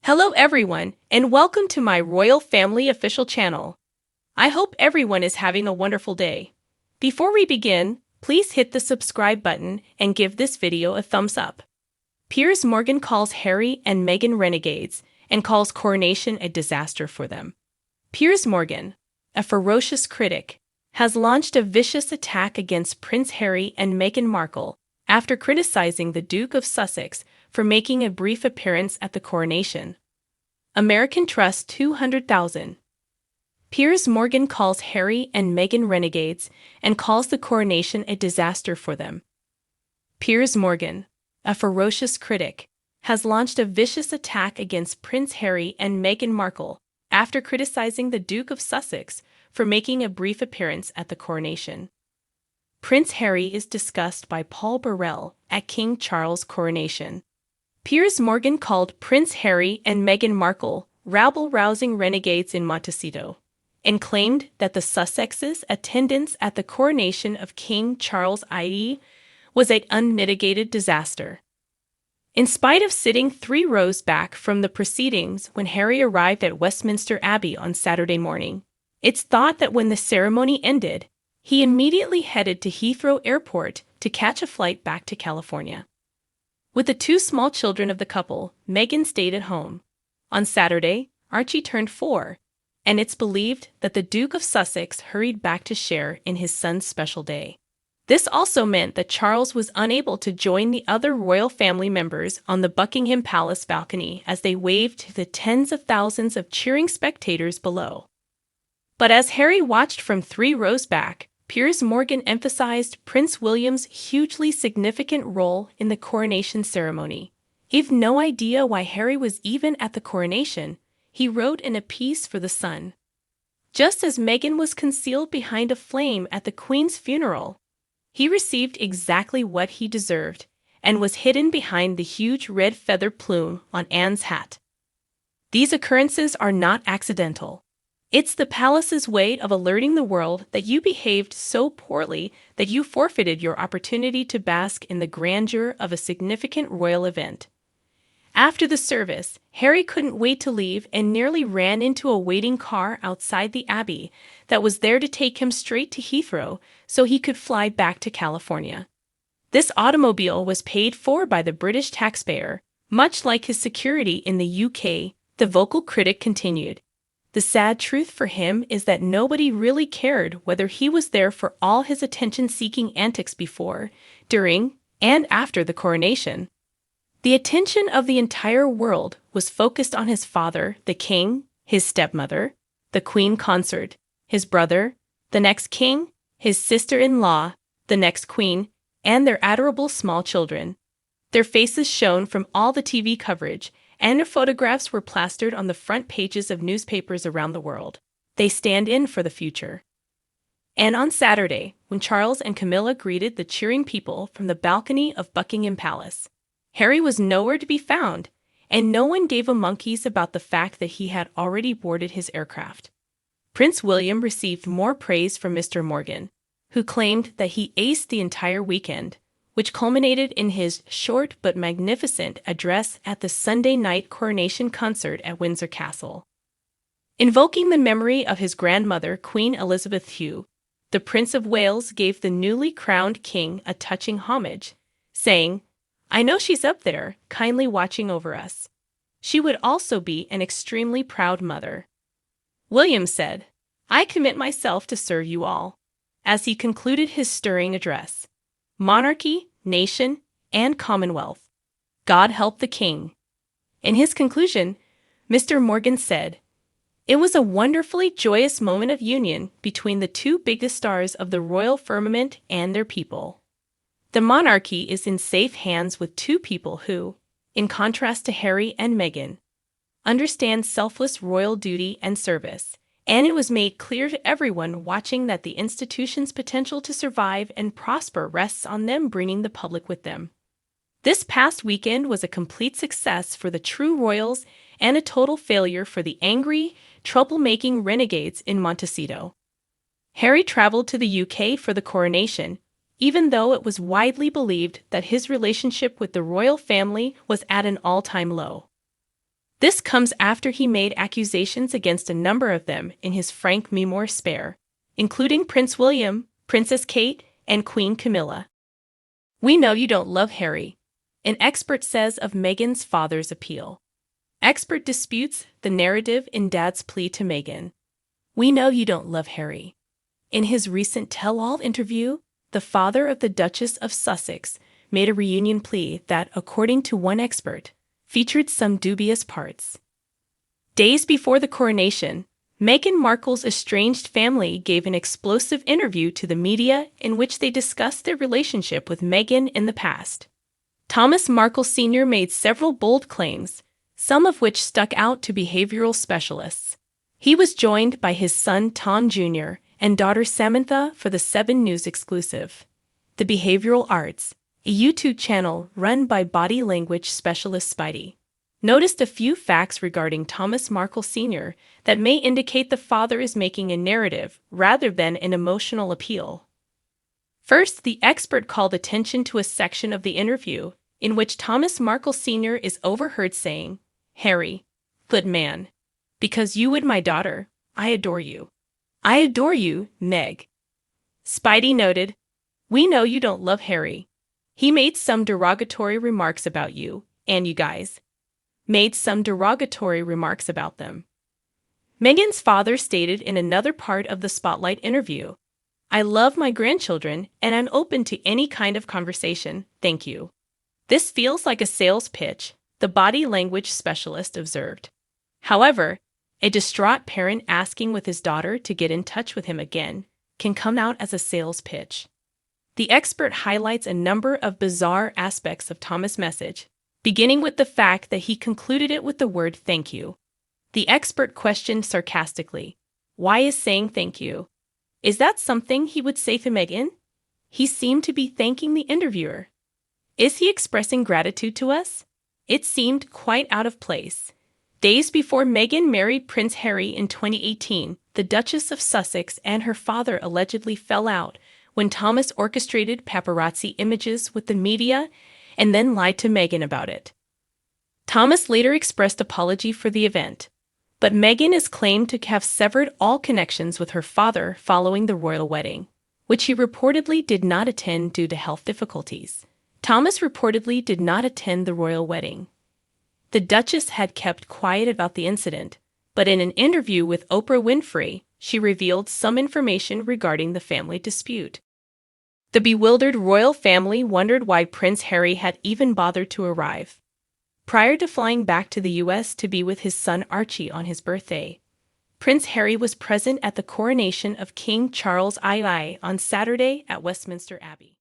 Hello everyone, and welcome to my Royal Family official channel. I hope everyone is having a wonderful day. Before we begin, please hit the subscribe button and give this video a thumbs up. Piers Morgan calls Harry and Meghan renegades and calls Coronation a disaster for them. Piers Morgan, a ferocious critic, has launched a vicious attack against Prince Harry and Meghan Markle after criticizing the Duke of Sussex for making a brief appearance at the coronation. American Trust 200,000. Piers Morgan calls Harry and Meghan renegades and calls the coronation a disaster for them. Piers Morgan, a ferocious critic, has launched a vicious attack against Prince Harry and Meghan Markle after criticizing the Duke of Sussex for making a brief appearance at the coronation. Prince Harry is discussed by Paul Burrell at King Charles' coronation. Piers Morgan called Prince Harry and Meghan Markle rabble-rousing renegades in Montecito, and claimed that the Sussexes' attendance at the coronation of King Charles I.E. was an unmitigated disaster. In spite of sitting 3 rows back from the proceedings when Harry arrived at Westminster Abbey on Saturday morning, it's thought that when the ceremony ended, he immediately headed to Heathrow Airport to catch a flight back to California. With the 2 small children of the couple, Meghan stayed at home. On Saturday, Archie turned 4, and it's believed that the Duke of Sussex hurried back to share in his son's special day. This also meant that Charles was unable to join the other royal family members on the Buckingham Palace balcony as they waved to the tens of thousands of cheering spectators below. But as Harry watched from 3 rows back, Piers Morgan emphasized Prince William's hugely significant role in the coronation ceremony. He've no idea why Harry was even at the coronation, he wrote in a piece for The Sun. Just as Meghan was concealed behind a flame at the Queen's funeral, he received exactly what he deserved and was hidden behind the huge red feather plume on Anne's hat. These occurrences are not accidental. It's the palace's way of alerting the world that you behaved so poorly that you forfeited your opportunity to bask in the grandeur of a significant royal event. After the service, Harry couldn't wait to leave and nearly ran into a waiting car outside the Abbey that was there to take him straight to Heathrow so he could fly back to California. This automobile was paid for by the British taxpayer, much like his security in the UK, the vocal critic continued. The sad truth for him is that nobody really cared whether he was there for all his attention-seeking antics before, during, and after the coronation. The attention of the entire world was focused on his father, the king, his stepmother, the queen consort, his brother, the next king, his sister-in-law, the next queen, and their adorable small children. Their faces shone from all the TV coverage, and their photographs were plastered on the front pages of newspapers around the world. They stand in for the future. And on Saturday, when Charles and Camilla greeted the cheering people from the balcony of Buckingham Palace, Harry was nowhere to be found, and no one gave a monkey's about the fact that he had already boarded his aircraft. Prince William received more praise from Mr. Morgan, who claimed that he aced the entire weekend, which culminated in his short but magnificent address at the Sunday night coronation concert at Windsor Castle. Invoking the memory of his grandmother, Queen Elizabeth II, the Prince of Wales gave the newly crowned king a touching homage, saying, "I know she's up there, kindly watching over us. She would also be an extremely proud mother." William said, "I commit myself to serve you all," as he concluded his stirring address. Monarchy, nation, and Commonwealth. God help the king. In his conclusion, Mr. Morgan said, "It was a wonderfully joyous moment of union between the 2 biggest stars of the royal firmament and their people. The monarchy is in safe hands with 2 people who, in contrast to Harry and Meghan, understand selfless royal duty and service, and it was made clear to everyone watching that the institution's potential to survive and prosper rests on them bringing the public with them. This past weekend was a complete success for the true royals and a total failure for the angry, troublemaking renegades in Montecito." Harry traveled to the UK for the coronation, even though it was widely believed that his relationship with the royal family was at an all-time low. This comes after he made accusations against a number of them in his frank memoir Spare, including Prince William, Princess Kate, and Queen Camilla. We know you don't love Harry, an expert says of Meghan's father's appeal. Expert disputes the narrative in Dad's plea to Meghan. We know you don't love Harry. In his recent tell-all interview, the father of the Duchess of Sussex made a reunion plea that, according to one expert, featured some dubious parts. Days before the coronation, Meghan Markle's estranged family gave an explosive interview to the media in which they discussed their relationship with Meghan in the past. Thomas Markle Sr. made several bold claims, some of which stuck out to behavioral specialists. He was joined by his son Tom Jr. and daughter Samantha for the 7 News exclusive. The Behavioral Arts, a YouTube channel run by body language specialist Spidey, noticed a few facts regarding Thomas Markle Sr. that may indicate the father is making a narrative rather than an emotional appeal. First, the expert called attention to a section of the interview in which Thomas Markle Sr. is overheard saying, "Harry, good man. Because you and my daughter, I adore you. I adore you, Meg." Spidey noted, "We know you don't love Harry. He made some derogatory remarks about you, and you guys made some derogatory remarks about them." Meghan's father stated in another part of the Spotlight interview, "I love my grandchildren and I'm open to any kind of conversation, thank you." This feels like a sales pitch, the body language specialist observed. However, a distraught parent asking with his daughter to get in touch with him again can come out as a sales pitch. The expert highlights a number of bizarre aspects of Thomas' message, beginning with the fact that he concluded it with the word thank you. The expert questioned sarcastically, "Why is saying thank you? Is that something he would say to Meghan?" He seemed to be thanking the interviewer. Is he expressing gratitude to us? It seemed quite out of place. Days before Meghan married Prince Harry in 2018, the Duchess of Sussex and her father allegedly fell out when Thomas orchestrated paparazzi images with the media and then lied to Meghan about it. Thomas later expressed apology for the event, but Meghan is claimed to have severed all connections with her father following the royal wedding, which he reportedly did not attend due to health difficulties. Thomas reportedly did not attend the royal wedding. The Duchess had kept quiet about the incident, but in an interview with Oprah Winfrey, she revealed some information regarding the family dispute. The bewildered royal family wondered why Prince Harry had even bothered to arrive. Prior to flying back to the U.S. to be with his son Archie on his birthday, Prince Harry was present at the coronation of King Charles II on Saturday at Westminster Abbey.